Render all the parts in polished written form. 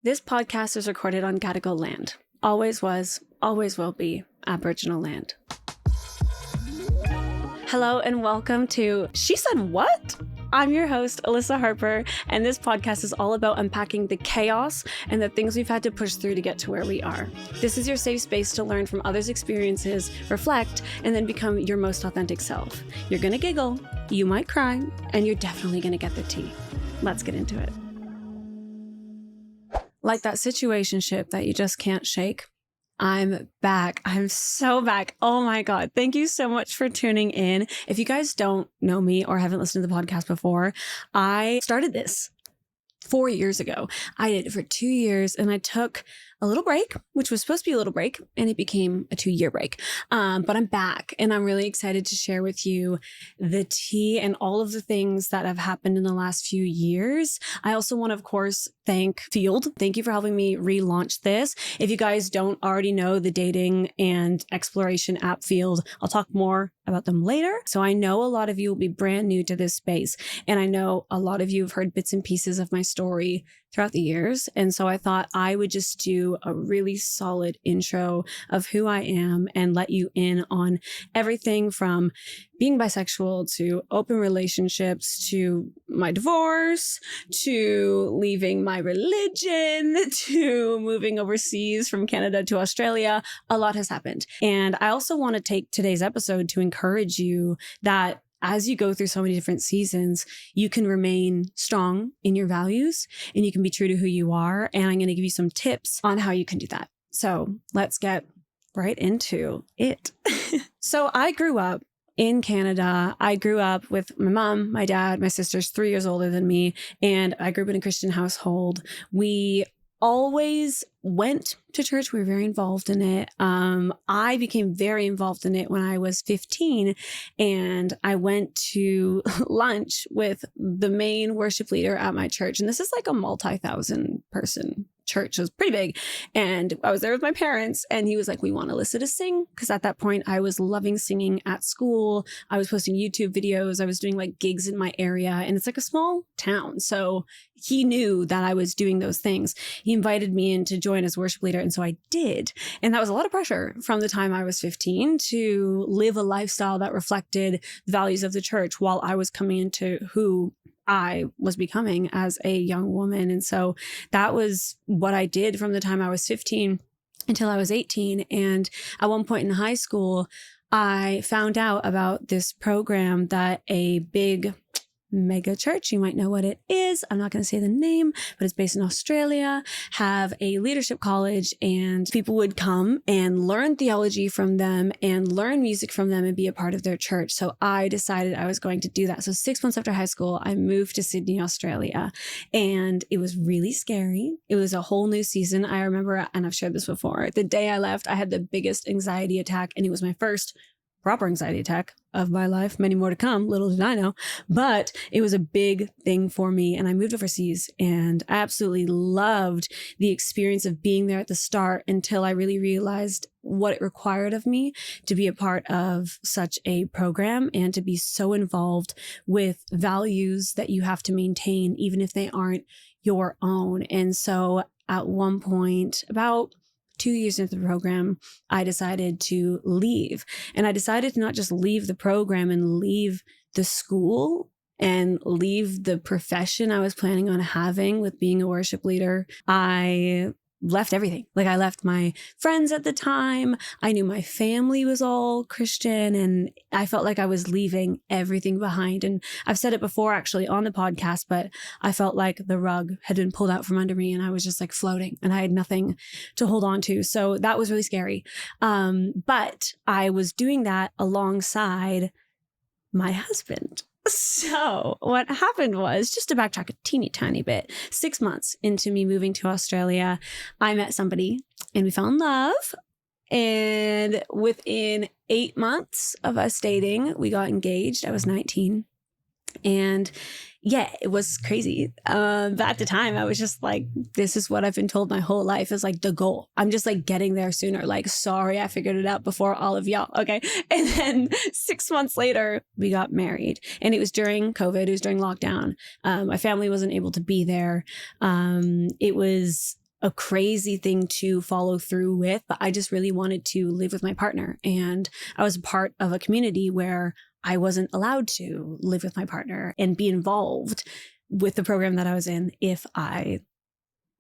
This podcast is recorded on Gadigal land. Always was, always will be Aboriginal land. Hello and welcome to She Said What? I'm your host, Alyssa Harper, and this podcast is all about unpacking the chaos and the things we've had to push through to get to where we are. This is your safe space to learn from others' experiences, reflect, and then become your most authentic self. You're gonna giggle, you might cry, and you're definitely gonna get the tea. Let's get into it. Like that situationship that you just can't shake. I'm back. I'm so back. Oh my God. Thank you so much for tuning in. If you guys don't know me or haven't listened to the podcast before, I started this 4 years ago. I did it for 2 years and I took a little break, which was supposed to be a little break, and it became a 2-year break. But I'm back and I'm really excited to share with you the tea and all of the things that have happened in the last few years. I also want to, of course, thank Field. Thank you for helping me relaunch this. If you guys don't already know the dating and exploration app Field, I'll talk more about them later. So I know a lot of you will be brand new to this space. And I know a lot of you have heard bits and pieces of my story throughout the years. And so I thought I would just do a really solid intro of who I am and let you in on everything from being bisexual to open relationships to my divorce to leaving my religion to moving overseas from Canada to Australia. A lot has happened. And I also want to take today's episode to encourage you that as you go through so many different seasons, you can remain strong in your values and you can be true to who you are. And I'm going to give you some tips on how you can do that. So let's get right into it. So I grew up in Canada. I grew up with my mom, my dad, my sister's 3 years older than me, and I grew up in a Christian household. We always went to church. We were very involved in it. I became very involved in it when I was 15, and I went to lunch with the main worship leader at my church. And this is like a multi-thousand person church. It was pretty big. And I was there with my parents and he was like, we want Alyssa to sing. Because at that point I was loving singing at school. I was posting YouTube videos. I was doing like gigs in my area, and it's like a small town. So he knew that I was doing those things. He invited me in to join as worship leader. And so I did. And that was a lot of pressure from the time I was 15 to live a lifestyle that reflected the values of the church while I was coming into who I was becoming as a young woman. And so that was what I did from the time I was 15 until I was 18. And at one point in high school, I found out about this program that a big mega church, you might know what it is, I'm not going to say the name, but it's based in Australia, have a leadership college, and people would come and learn theology from them and learn music from them and be a part of their church. So I decided I was going to do that. So 6 months after high school, I moved to Sydney, Australia, and it was really scary. It was a whole new season. I remember, and I've shared this before, the day I left, I had the biggest anxiety attack, and it was my first proper anxiety attack of my life. Many more to come, little did I know, but it was a big thing for me. And I moved overseas and I absolutely loved the experience of being there at the start until I really realized what it required of me to be a part of such a program and to be so involved with values that you have to maintain, even if they aren't your own. And so at one point, about 2 years into the program, I decided to leave. And I decided to not just leave the program and leave the school and leave the profession I was planning on having with being a worship leader. I left everything. Like I left my friends at the time. I knew my family was all Christian and I felt like I was leaving everything behind. And I've said it before actually on the podcast, but I felt like the rug had been pulled out from under me and I was just like floating and I had nothing to hold on to. So that was really scary. But I was doing that alongside my husband. So what happened was, just to backtrack a teeny tiny bit, 6 months into me moving to Australia, I met somebody and we fell in love. And within 8 months of us dating, we got engaged. I was 19. And yeah, it was crazy. But at the time I was just like, this is what I've been told my whole life is like the goal. I'm just like getting there sooner. Like, sorry, I figured it out before all of y'all. Okay. And then 6 months later, we got married and it was during COVID. It was during lockdown. My family wasn't able to be there. It was a crazy thing to follow through with, but I just really wanted to live with my partner. And I was a part of a community where I wasn't allowed to live with my partner and be involved with the program that I was in if I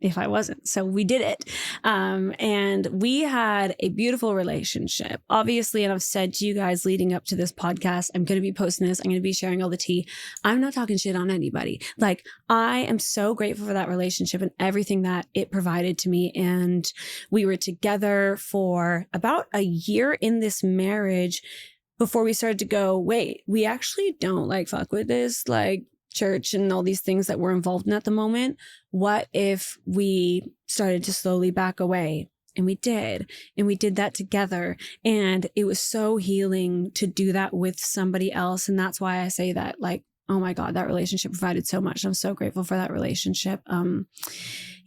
wasn't. So we did it. And we had a beautiful relationship, obviously. And I've said to you guys leading up to this podcast, I'm going to be posting this. I'm going to be sharing all the tea. I'm not talking shit on anybody. Like, I am so grateful for that relationship and everything that it provided to me. And we were together for about a year in this marriage before we started to go, wait, we actually don't like fuck with this, like, church and all these things that we're involved in at the moment. What if we started to slowly back away? And we did. And we did that together. And it was so healing to do that with somebody else. And that's why I say that, like, oh my God, that relationship provided so much. I'm so grateful for that relationship. And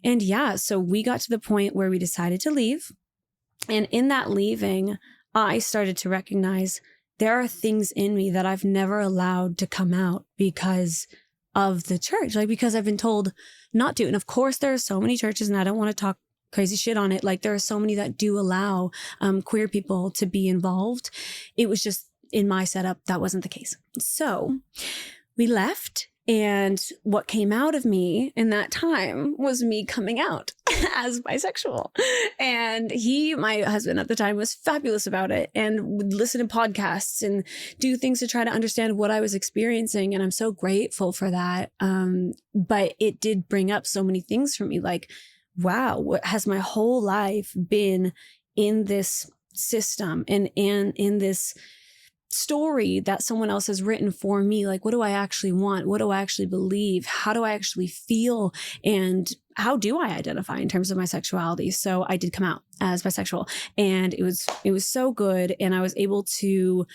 yeah, so we got to the point where we decided to leave. And in that leaving, I started to recognize there are things in me that I've never allowed to come out because of the church, like, because I've been told not to. And of course, there are so many churches, and I don't want to talk crazy shit on it. Like, there are so many that do allow queer people to be involved. It was just in my setup, that wasn't the case. So we left. And what came out of me in that time was me coming out as bisexual. And my husband at the time, was fabulous about it and would listen to podcasts and do things to try to understand what I was experiencing. And I'm so grateful for that. But it did bring up so many things for me, like, wow, what has my whole life been in this system and in this story that someone else has written for me? Like, what do I actually want? What do I actually believe? How do I actually feel? And how do I identify in terms of my sexuality? So I did come out as bisexual, and it was so good. And I was able to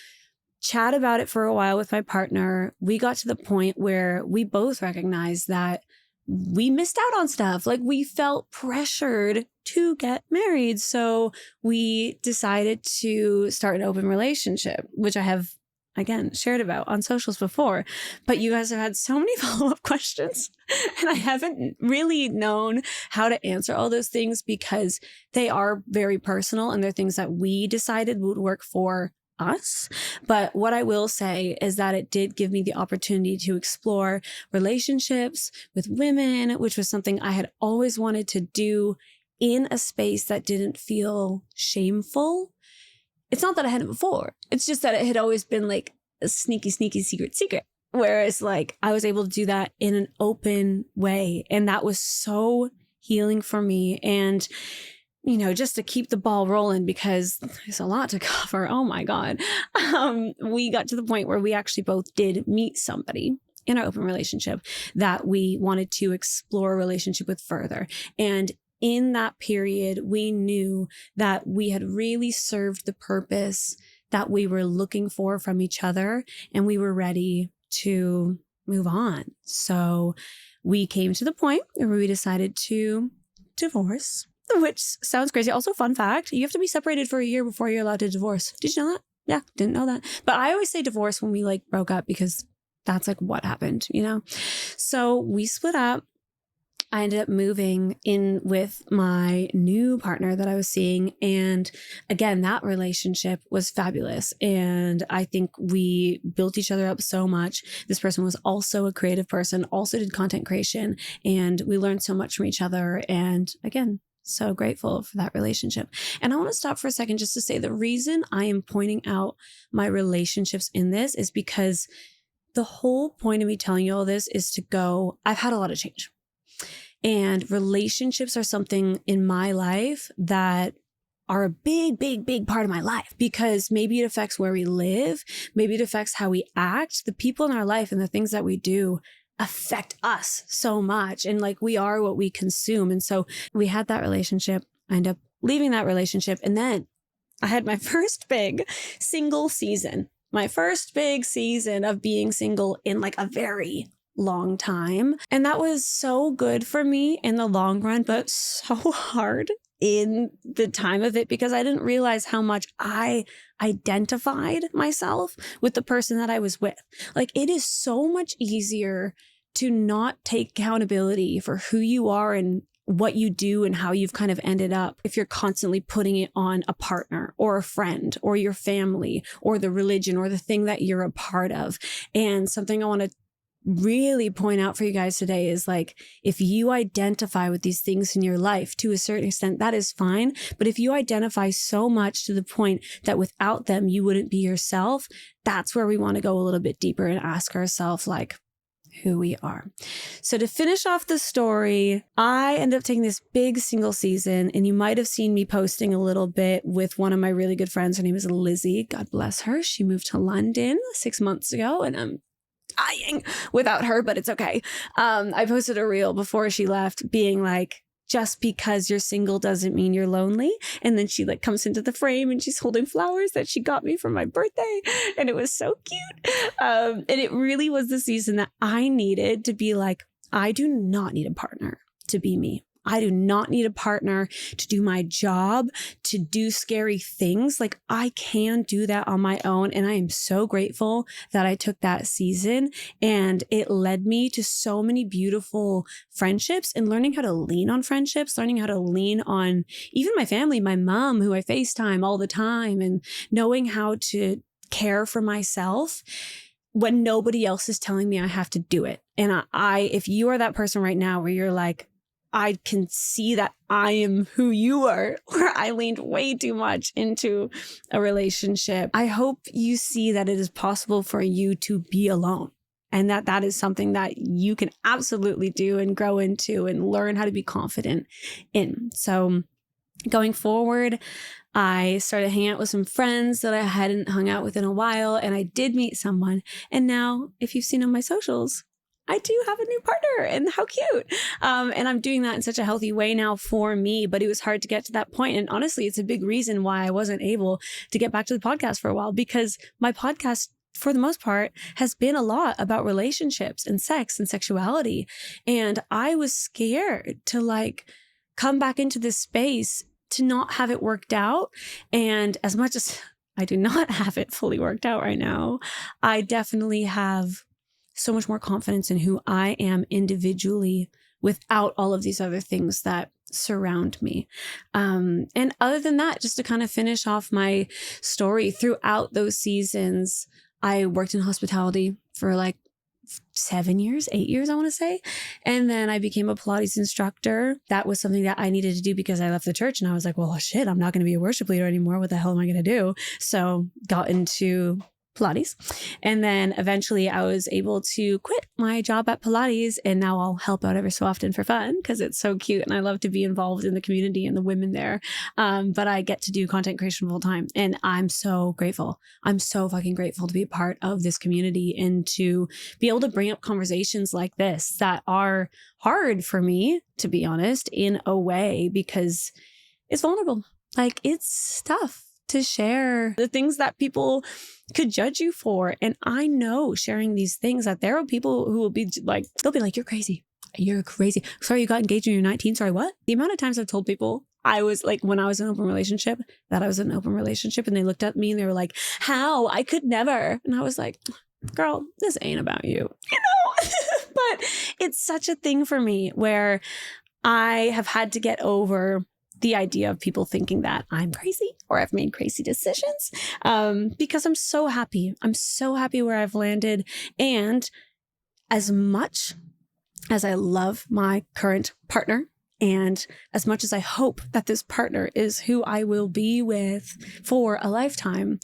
chat about it for a while with my partner. We got to the point where we both recognized that we missed out on stuff. Like, we felt pressured to get married. So we decided to start an open relationship, which I have, again, shared about on socials before. But you guys have had so many follow-up questions, and I haven't really known how to answer all those things because they are very personal and they're things that we decided would work for us. But what I will say is that it did give me the opportunity to explore relationships with women, which was something I had always wanted to do in a space that didn't feel shameful. It's not that I hadn't before. It's just that it had always been like a sneaky secret. Whereas, like, I was able to do that in an open way. And that was so healing for me. And just to keep the ball rolling, because there's a lot to cover. Oh my God. We got to the point where we actually both did meet somebody in our open relationship that we wanted to explore a relationship with further. And in that period, we knew that we had really served the purpose that we were looking for from each other, and we were ready to move on. So we came to the point where we decided to divorce. Which sounds crazy. Also, fun fact, you have to be separated for a year before you're allowed to divorce. Did you know that? Yeah, didn't know that. But I always say divorce when we broke up, because that's what happened, So we split up. I ended up moving in with my new partner that I was seeing. And again, that relationship was fabulous. And I think we built each other up so much. This person was also a creative person, also did content creation, and we learned so much from each other. And again, so grateful for that relationship. And I want to stop for a second just to say the reason I am pointing out my relationships in this is because the whole point of me telling you all this is to go, I've had a lot of change. And relationships are something in my life that are a big part of my life, because maybe it affects where we live. Maybe it affects how we act. The people in our life and the things that we do affect us so much. And we are what we consume. And so we had that relationship. I ended up leaving that relationship. And then I had my first big single season, my first big season of being single in a very long time. And that was so good for me in the long run, but so hard in the time of it, because I didn't realize how much I identified myself with the person that I was with. It is so much easier to not take accountability for who you are and what you do and how you've kind of ended up if you're constantly putting it on a partner or a friend or your family or the religion or the thing that you're a part of. And something I want to really point out for you guys today is like, if you identify with these things in your life to a certain extent, that is fine. But if you identify so much to the point that without them, you wouldn't be yourself, that's where we want to go a little bit deeper and ask ourselves like, who we are. So to finish off the story, I ended up taking this big single season, and you might have seen me posting a little bit with one of my really good friends. Her name is Lizzie. God bless her. She moved to London 6 months ago, and I'm dying without her, but it's okay. I posted a reel before she left being like, just because you're single doesn't mean you're lonely. And then she like comes into the frame and she's holding flowers that she got me for my birthday. And it was so cute. And it really was the season that I needed to be like, I do not need a partner to be me. I do not need a partner to do my job, to do scary things. Like I can do that on my own. And I am so grateful that I took that season, and it led me to so many beautiful friendships and learning how to lean on friendships, learning how to lean on even my family, my mom, who I FaceTime all the time, and knowing how to care for myself when nobody else is telling me I have to do it. And if you are that person right now where you're like, I can see that I am who you are, where I leaned way too much into a relationship. I hope you see that it is possible for you to be alone, and that is something that you can absolutely do and grow into and learn how to be confident in. So going forward, I started hanging out with some friends that I hadn't hung out with in a while, and I did meet someone. And now, if you've seen on my socials, I do have a new partner, and how cute. And I'm doing that in such a healthy way now for me, but it was hard to get to that point. And honestly, it's a big reason why I wasn't able to get back to the podcast for a while, because my podcast, for the most part, has been a lot about relationships and sex and sexuality. And I was scared to like come back into this space to not have it worked out. And as much as I do not have it fully worked out right now, I definitely have so much more confidence in who I am individually without all of these other things that surround me. And other than that, just to kind of finish off my story, throughout those seasons, I worked in hospitality for like 8 years, I want to say. And then I became a Pilates instructor. That was something that I needed to do because I left the church, and I was like, well, shit, I'm not going to be a worship leader anymore. What the hell am I going to do? So got into Pilates. And then eventually I was able to quit my job at Pilates, and now I'll help out every so often for fun because it's so cute and I love to be involved in the community and the women there. But I get to do content creation full time, and I'm so grateful. I'm so fucking grateful to be a part of this community and to be able to bring up conversations like this that are hard for me, to be honest, in a way, because it's vulnerable. Like it's tough to share the things that people could judge you for. And I know sharing these things that there are people who will be like, they'll be like, you're crazy. You're crazy. Sorry, you got engaged when you're 19. Sorry, what? The amount of times I've told people I was like, when I was in an open relationship, that I was in an open relationship, and they looked at me and they were like, how? I could never. And I was like, girl, this ain't about you, you know? But it's such a thing for me where I have had to get over the idea of people thinking that I'm crazy or I've made crazy decisions, because I'm so happy. I'm so happy where I've landed. And as much as I love my current partner, and as much as I hope that this partner is who I will be with for a lifetime,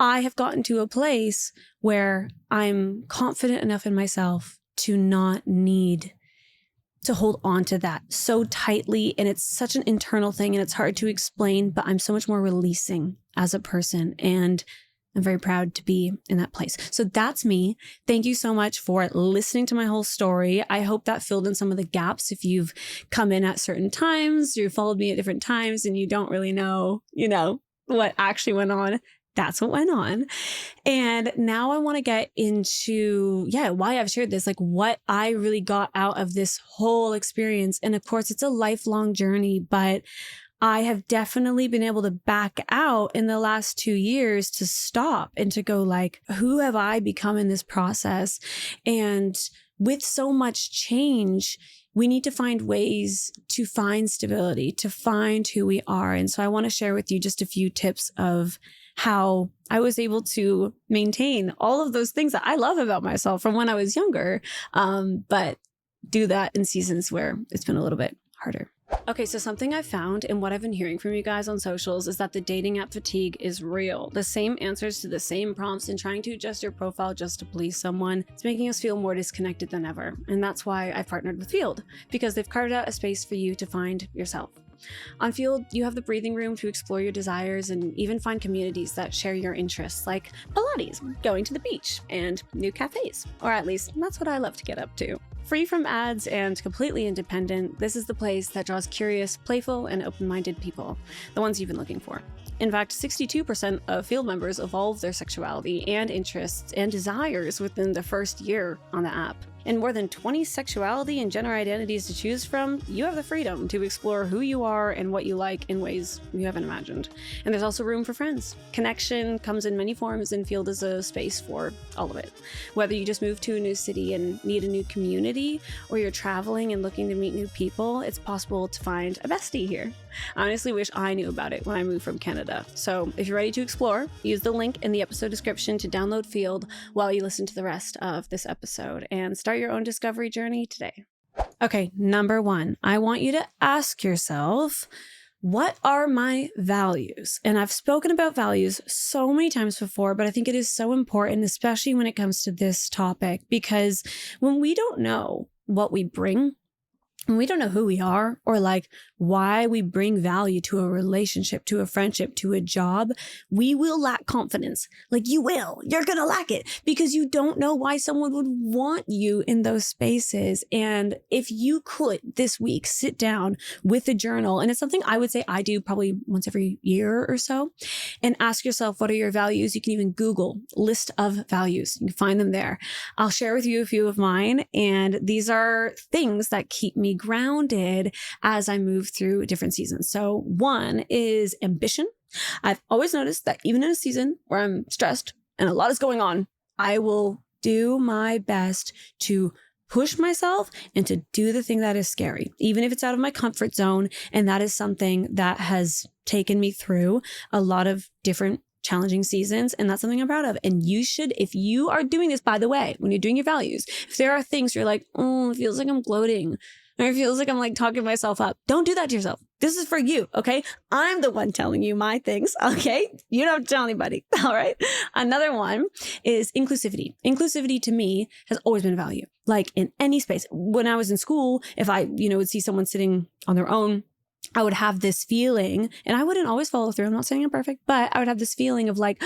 I have gotten to a place where I'm confident enough in myself to not need to hold on to that so tightly. And it's such an internal thing and it's hard to explain, but I'm so much more releasing as a person. And I'm very proud to be in that place. So that's me. Thank you so much for listening to my whole story. I hope that filled in some of the gaps. If you've come in at certain times, you followed me at different times, and you don't really know, what actually went on. That's what went on. And now I want to get into, why I've shared this, like what I really got out of this whole experience. And of course, it's a lifelong journey, but I have definitely been able to back out in the last 2 years to stop and to go like, who have I become in this process? And with so much change, we need to find ways to find stability, to find who we are. And so I want to share with you just a few tips of how I was able to maintain all of those things that I love about myself from when I was younger, but do that in seasons where it's been a little bit harder. Okay, so something I found and what I've been hearing from you guys on socials is that the dating app fatigue is real. The same answers to the same prompts and trying to adjust your profile just to please someone, it's making us feel more disconnected than ever. And that's why I've partnered with Field, because they've carved out a space for you to find yourself. On Field, you have the breathing room to explore your desires and even find communities that share your interests, like Pilates, going to the beach, and new cafes. Or at least, that's what I love to get up to. Free from ads and completely independent, this is the place that draws curious, playful, and open-minded people, the ones you've been looking for. In fact, 62% of Field members evolve their sexuality and interests and desires within the first year on the app. And more than 20 sexuality and gender identities to choose from, you have the freedom to explore who you are and what you like in ways you haven't imagined. And there's also room for friends. Connection comes in many forms, and Field is a space for all of it. Whether you just moved to a new city and need a new community, or you're traveling and looking to meet new people, it's possible to find a bestie here. I honestly wish I knew about it when I moved from Canada. So if you're ready to explore, use the link in the episode description to download Field while you listen to the rest of this episode and start your own discovery journey today. Okay, number 1, I want you to ask yourself, what are my values? And I've spoken about values so many times before, but I think it is so important, especially when it comes to this topic, because when we don't know what we bring, when we don't know who we are or like why we bring value to a relationship, to a friendship, to a job, we will lack confidence. Like you're going to lack it because you don't know why someone would want you in those spaces. And if you could this week sit down with a journal, and it's something I would say I do probably once every year or so, and ask yourself, what are your values? You can even Google list of values. You can find them there. I'll share with you a few of mine. And these are things that keep me grounded as I move through different seasons. So 1 is ambition. I've always noticed that even in a season where I'm stressed and a lot is going on, I will do my best to push myself and to do the thing that is scary, even if it's out of my comfort zone. And that is something that has taken me through a lot of different challenging seasons. And that's something I'm proud of. And you should, if you are doing this, by the way, when you're doing your values, if there are things you're like, oh, it feels like I'm gloating, or it feels like I'm like talking myself up, don't do that to yourself. This is for you, okay? I'm the one telling you my things, okay? You don't tell anybody, all right? Another one is inclusivity. Inclusivity to me has always been a value. Like in any space. When I was in school, if I, would see someone sitting on their own, I would have this feeling, and I wouldn't always follow through. I'm not saying I'm perfect, but I would have this feeling of like,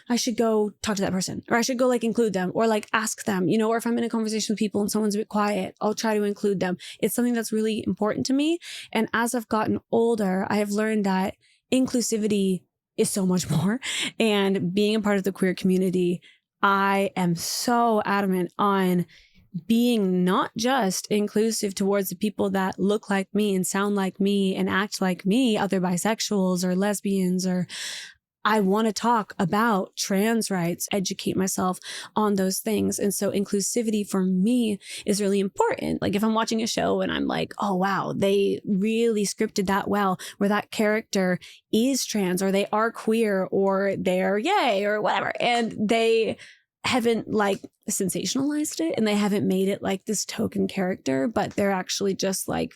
I should go talk to that person, or I should go like include them, or like ask them, or if I'm in a conversation with people and someone's a bit quiet, I'll try to include them. It's something that's really important to me. And as I've gotten older, I have learned that inclusivity is so much more. And being a part of the queer community, I am so adamant on being not just inclusive towards the people that look like me and sound like me and act like me, other bisexuals or lesbians, or I want to talk about trans rights, educate myself on those things. And so inclusivity for me is really important. Like if I'm watching a show and I'm like, oh, wow, they really scripted that well, where that character is trans or they are queer or they're gay or whatever, and they haven't like sensationalized it and they haven't made it like this token character, but they're actually just like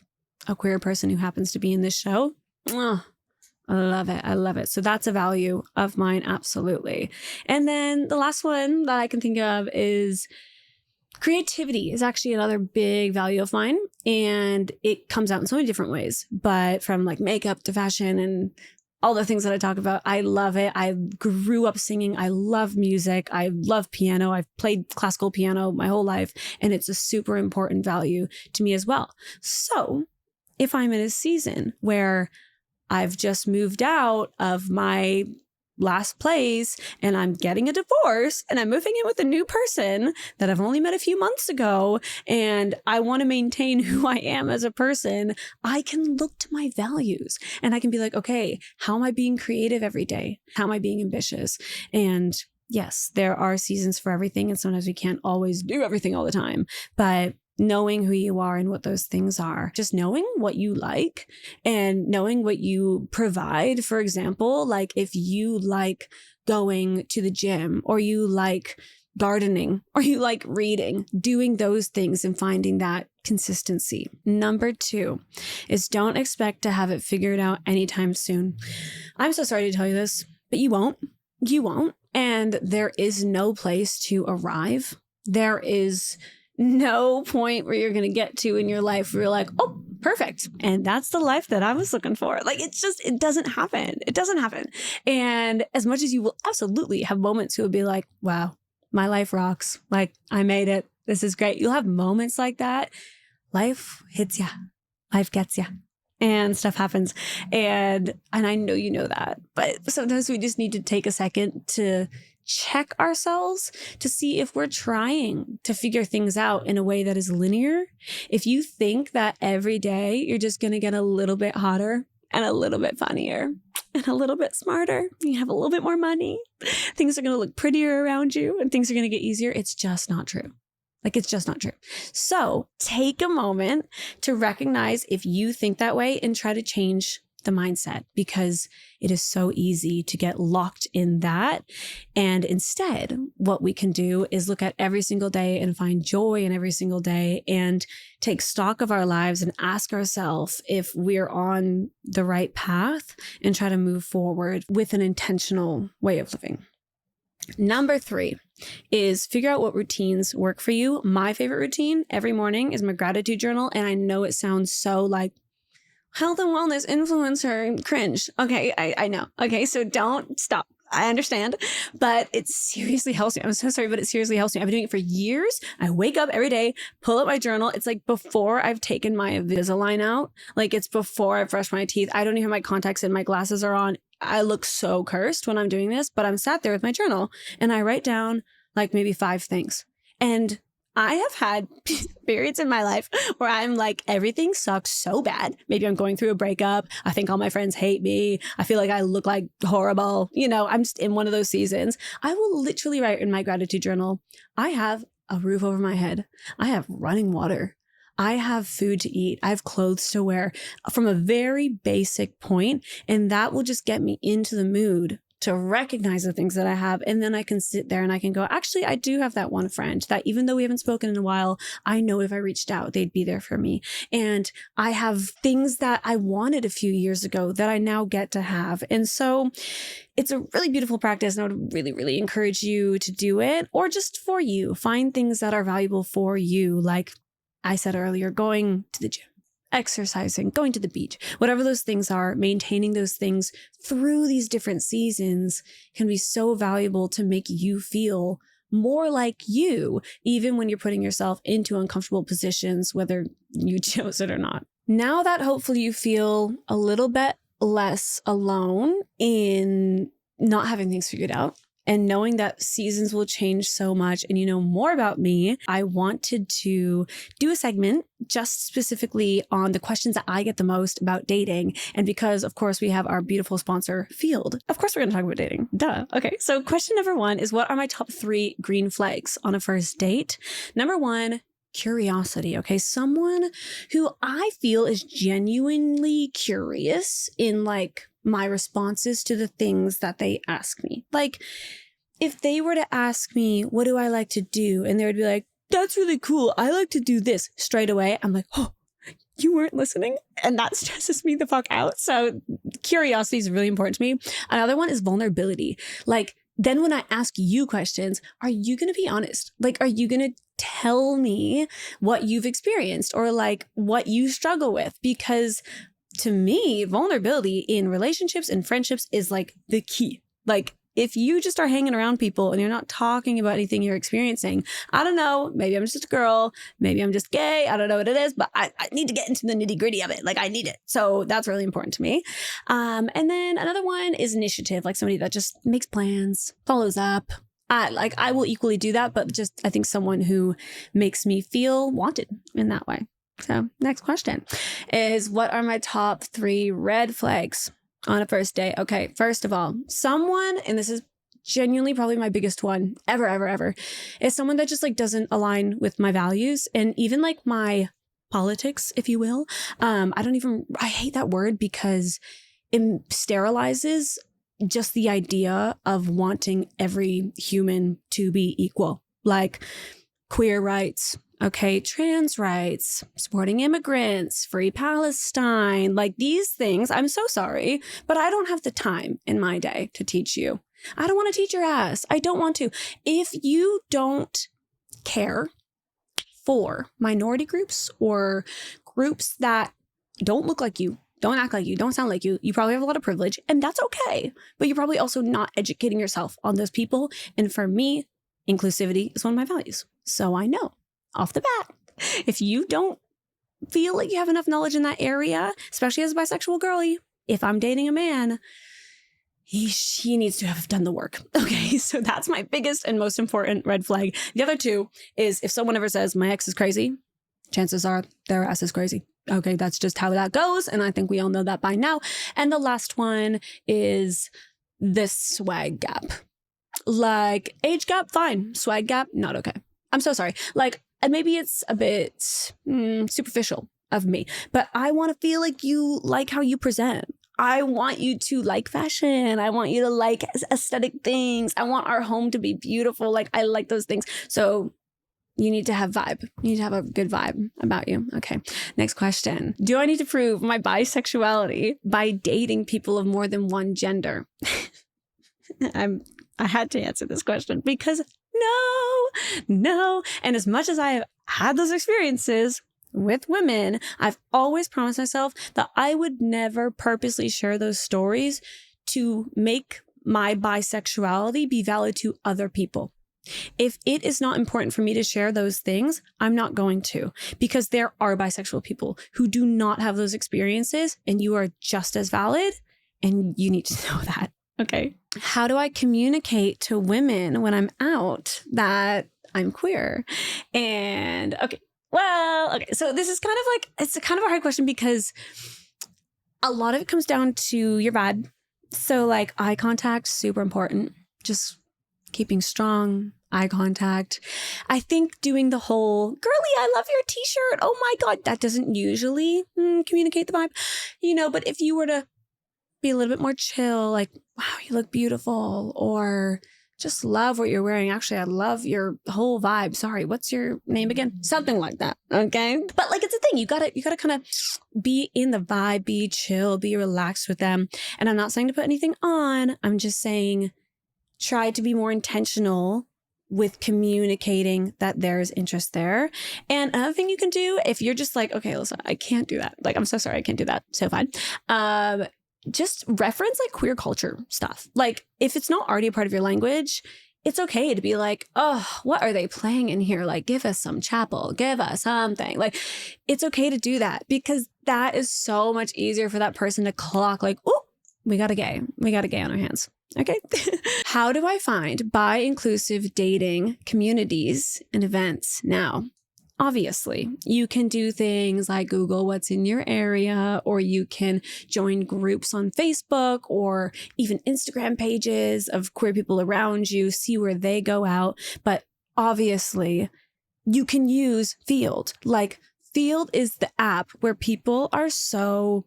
a queer person who happens to be in this show. Oh, I love it. I love it. So that's a value of mine. Absolutely. And then the last one that I can think of is creativity is actually another big value of mine. And it comes out in so many different ways, but from like makeup to fashion and all the things that I talk about, I love it. I grew up singing. I love music. I love piano. I've played classical piano my whole life, and it's a super important value to me as well. So if I'm in a season where I've just moved out of my last place and I'm getting a divorce and I'm moving in with a new person that I've only met a few months ago, and I want to maintain who I am as a person, I can look to my values and I can be like, okay, how am I being creative every day? How am I being ambitious? And yes, there are seasons for everything, and sometimes we can't always do everything all the time, but knowing who you are and what those things are, just knowing what you like and knowing what you provide. For example, like if you like going to the gym or you like gardening or you like reading, doing those things and finding that consistency. Number 2 is don't expect to have it figured out anytime soon. I'm so sorry to tell you this, but you won't. You won't. And there is no place to arrive. There is no point where you're going to get to in your life where you're like, oh, perfect. And that's the life that I was looking for. Like, it doesn't happen. It doesn't happen. And as much as you will absolutely have moments who will be like, wow, my life rocks. Like, I made it. This is great. You'll have moments like that. Life hits ya. Life gets ya. And stuff happens. And I know you know that. But sometimes we just need to take a second to check ourselves to see if we're trying to figure things out in a way that is linear. If you think that every day you're just going to get a little bit hotter and a little bit funnier and a little bit smarter, you have a little bit more money, things are going to look prettier around you and things are going to get easier, it's just not true. Like, it's just not true. So take a moment to recognize if you think that way and try to change the mindset, because it is so easy to get locked in that. And instead, what we can do is look at every single day and find joy in every single day and take stock of our lives and ask ourselves if we're on the right path and try to move forward with an intentional way of living. Number 3 is figure out what routines work for you. My favorite routine every morning is my gratitude journal. And I know it sounds so like health and wellness influencer cringe. Okay, I know. Okay, so don't stop. I understand, but it seriously helps me. I'm so sorry, but it seriously helps me. I've been doing it for years. I wake up every day, pull up my journal. It's like before I've taken my Invisalign out. Like, it's before I've brushed my teeth. I don't even have my contacts in. My glasses are on. I look so cursed when I'm doing this, but I'm sat there with my journal and I write down like maybe 5 things. And I have had periods in my life where I'm like, everything sucks so bad. Maybe I'm going through a breakup. I think all my friends hate me. I feel like I look like horrible. You know, I'm just in one of those seasons. I will literally write in my gratitude journal, I have a roof over my head. I have running water. I have food to eat. I have clothes to wear, from a very basic point. And that will just get me into the mood to recognize the things that I have. And then I can sit there and I can go, actually, I do have that one friend that even though we haven't spoken in a while, I know if I reached out, they'd be there for me. And I have things that I wanted a few years ago that I now get to have. And so it's a really beautiful practice. And I would really, really encourage you to do it, or just for you, find things that are valuable for you. Like I said earlier, going to the gym, exercising, going to the beach, whatever those things are, maintaining those things through these different seasons can be so valuable to make you feel more like you, even when you're putting yourself into uncomfortable positions, whether you chose it or not. Now that hopefully you feel a little bit less alone in not having things figured out, and knowing that seasons will change so much, and you know more about me, I wanted to do a segment just specifically on the questions that I get the most about dating. And because, of course, we have our beautiful sponsor, Field, of course, we're going to talk about dating. Duh. Okay. So question number 1 is, what are my top 3 green flags on a first date? Number 1, curiosity. Okay. Someone who I feel is genuinely curious in like my responses to the things that they ask me. Like, if they were to ask me, what do I like to do? And they would be like, that's really cool. I like to do this, straight away. I'm like, oh, you weren't listening. And that stresses me the fuck out. So curiosity is really important to me. Another one is vulnerability. Like, then when I ask you questions, are you going to be honest? Like, are you going to tell me what you've experienced or like what you struggle with? Because to me, vulnerability in relationships and friendships is like the key. Like, if you just are hanging around people and you're not talking about anything you're experiencing, I don't know, maybe I'm just a girl, maybe I'm just gay, I don't know what it is, but I need to get into the nitty gritty of it. Like, I need it. So that's really important to me. And then another one is initiative, like somebody that just makes plans, follows up. I will equally do that, but just, I think someone who makes me feel wanted in that way. So next question is, what are my top 3 red flags on a first date? Okay, first of all, someone, and this is genuinely probably my biggest one ever, is someone that just like doesn't align with my values and even like my politics, if you will. I hate that word because it sterilizes just the idea of wanting every human to be equal, like queer rights, okay, trans rights, supporting immigrants, free Palestine, like these things. I'm so sorry, but I don't have the time in my day to teach you. I don't want to teach your ass. I don't want to. If you don't care for minority groups or groups that don't look like you, don't act like you, don't sound like you probably have a lot of privilege, and that's okay. But you're probably also not educating yourself on those people. And for me, inclusivity is one of my values. So I know off the bat, if you don't feel like you have enough knowledge in that area, especially as a bisexual girly, if I'm dating a man, he needs to have done the work. Okay, so that's my biggest and most important red flag. The other two is if someone ever says my ex is crazy, chances are their ass is crazy. Okay, that's just how that goes. And I think we all know that by now. And the last one is this swag gap. Like age gap, fine. Swag gap, not okay. I'm so sorry. Like maybe it's a bit superficial of me, but I want to feel like you like how you present. I want you to like fashion. I want you to like aesthetic things. I want our home to be beautiful. Like I like those things. So you need to have vibe. You need to have a good vibe about you. Okay. Next question. Do I need to prove my bisexuality by dating people of more than one gender? I had to answer this question because no. And as much as I have had those experiences with women, I've always promised myself that I would never purposely share those stories to make my bisexuality be valid to other people. If it is not important for me to share those things, I'm not going to, because there are bisexual people who do not have those experiences, and you are just as valid, and you need to know that. Okay. How do I communicate to women when I'm out that I'm queer? And okay. So this is kind of like, it's a kind of a hard question because a lot of it comes down to your vibe. So like eye contact, super important. Just keeping strong eye contact. I think doing the whole girly, I love your t-shirt. Oh my God. That doesn't usually communicate the vibe, but if you were to be a little bit more chill, like, wow, you look beautiful, or just love what you're wearing. Actually, I love your whole vibe. Sorry, what's your name again? Something like that. Okay. But like, it's a thing. You gotta kind of be in the vibe, be chill, be relaxed with them. And I'm not saying to put anything on. I'm just saying, try to be more intentional with communicating that there's interest there. And another thing you can do, if you're just like, okay, Alyssa, I can't do that. Like, I'm so sorry, I can't do that. So fine. Just reference like queer culture stuff. Like if it's not already a part of your language, it's okay to be like, oh, what are they playing in here? Like, give us some chapel, give us something. Like, it's okay to do that because that is so much easier for that person to clock like, oh, we got a gay on our hands. Okay. How do I find bi-inclusive dating communities and events now? Obviously, you can do things like Google what's in your area, or you can join groups on Facebook or even Instagram pages of queer people around you, see where they go out. But obviously, you can use Field. Like Field is the app where people are so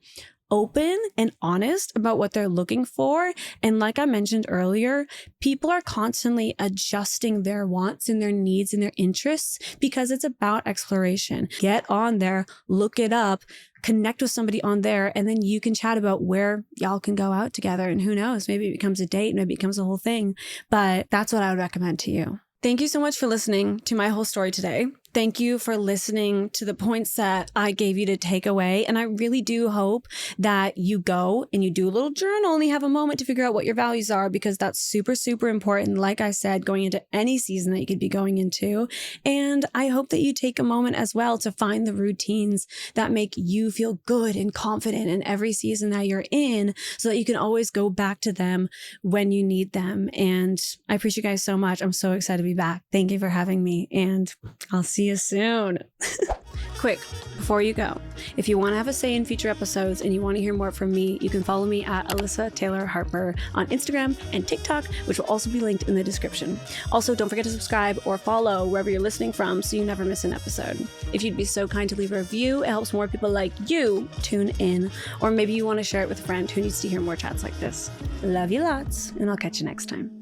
open and honest about what they're looking for. And like I mentioned earlier, people are constantly adjusting their wants and their needs and their interests because it's about exploration. Get on there, look it up, connect with somebody on there, and then you can chat about where y'all can go out together. And who knows, maybe it becomes a date, maybe it becomes a whole thing. But that's what I would recommend to you. Thank you so much for listening to my whole story today. Thank you for listening to the points that I gave you to take away. And I really do hope that you go and you do a little journal and you have a moment to figure out what your values are, because that's super, super important. Like I said, going into any season that you could be going into. And I hope that you take a moment as well to find the routines that make you feel good and confident in every season that you're in, so that you can always go back to them when you need them. And I appreciate you guys so much. I'm so excited to be back. Thank you for having me, and I'll see you soon. Quick, before you go, if you want to have a say in future episodes and you want to hear more from me, you can follow me at Alyssa Taylor Harper on Instagram and TikTok, which will also be linked in the description. Also, don't forget to subscribe or follow wherever you're listening from so you never miss an episode. If you'd be so kind to leave a review, it helps more people like you tune in, or maybe you want to share it with a friend who needs to hear more chats like this. Love you lots, and I'll catch you next time.